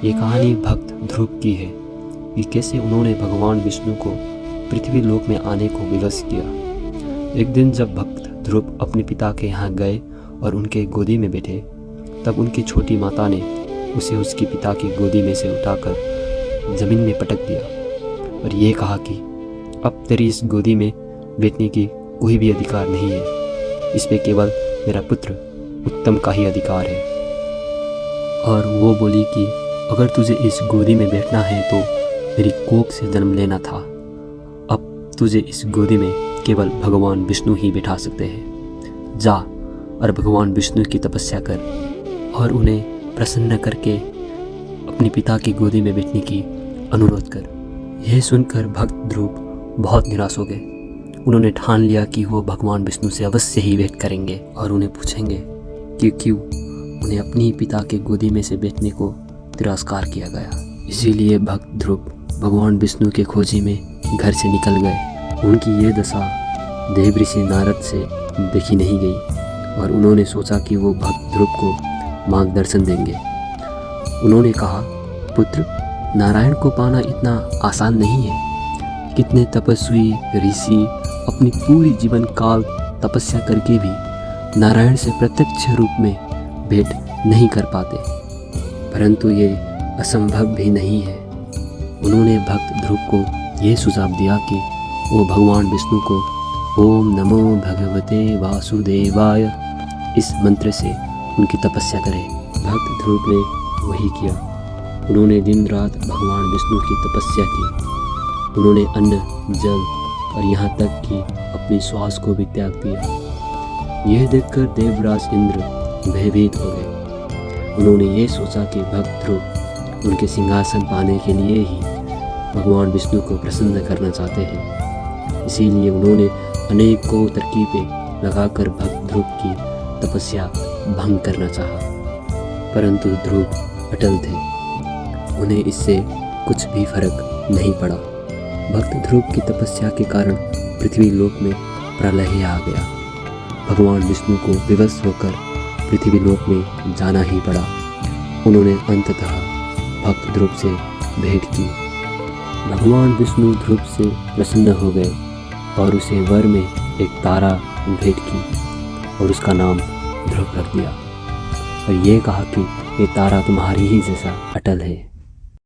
ये कहानी भक्त ध्रुव की है कि कैसे उन्होंने भगवान विष्णु को पृथ्वी लोक में आने को विवश किया। एक दिन जब भक्त ध्रुव अपने पिता के यहाँ गए और उनके गोदी में बैठे, तब उनकी छोटी माता ने उसे उसके पिता की गोदी में से उठाकर ज़मीन में पटक दिया और ये कहा कि अब तेरी इस गोदी में बैठने की कोई भी अधिकार नहीं है, इस पे केवल मेरा पुत्र उत्तम का ही अधिकार है। और वो बोली कि अगर तुझे इस गोदी में बैठना है तो मेरी कोख से जन्म लेना था। अब तुझे इस गोदी में केवल भगवान विष्णु ही बिठा सकते हैं। जा और भगवान विष्णु की तपस्या कर और उन्हें प्रसन्न करके अपने पिता की गोदी में बैठने की अनुरोध कर। यह सुनकर भक्त ध्रुव बहुत निराश हो गए। उन्होंने ठान लिया कि वो भगवान विष्णु से अवश्य ही भेंट करेंगे और उन्हें पूछेंगे कि क्यों उन्हें अपनी पिता के गोदी में से बैठने को तिरस्कार किया गया। इसीलिए भक्त ध्रुव भगवान विष्णु के खोजी में घर से निकल गए। उनकी ये दशा देव ऋषि नारद से देखी नहीं गई और उन्होंने सोचा कि वो भक्त ध्रुव को मार्गदर्शन देंगे। उन्होंने कहा, पुत्र, नारायण को पाना इतना आसान नहीं है। कितने तपस्वी ऋषि अपनी पूरी जीवन काल तपस्या करके भी नारायण से प्रत्यक्ष रूप में भेंट नहीं कर पाते, परंतु ये असंभव भी नहीं है। उन्होंने भक्त ध्रुव को ये सुझाव दिया कि वो भगवान विष्णु को ओम नमो भगवते वासुदेवाय इस मंत्र से उनकी तपस्या करें। भक्त ध्रुव ने वही किया। उन्होंने दिन रात भगवान विष्णु की तपस्या की। उन्होंने अन्न, जल और यहाँ तक कि अपनी श्वास को भी त्याग दिया। यह देखकर देवराज इंद्र भयभीत हो गए। उन्होंने ये सोचा कि भक्त ध्रुव उनके सिंहासन पाने के लिए ही भगवान विष्णु को प्रसन्न करना चाहते हैं। इसीलिए उन्होंने अनेकों तरकीबें लगाकर भक्त ध्रुव की तपस्या भंग करना चाहा, परंतु ध्रुव अटल थे। उन्हें इससे कुछ भी फर्क नहीं पड़ा। भक्त ध्रुव की तपस्या के कारण पृथ्वी लोक में प्रलय आ गया। भगवान विष्णु को विवश होकर पृथ्वी लोक में जाना ही पड़ा। उन्होंने अंततः भक्त ध्रुव से भेंट की। भगवान विष्णु ध्रुव से प्रसन्न हो गए और उसे वर में एक तारा भेंट की और उसका नाम ध्रुव रख दिया और ये कहा कि ये तारा तुम्हारी ही जैसा अटल है।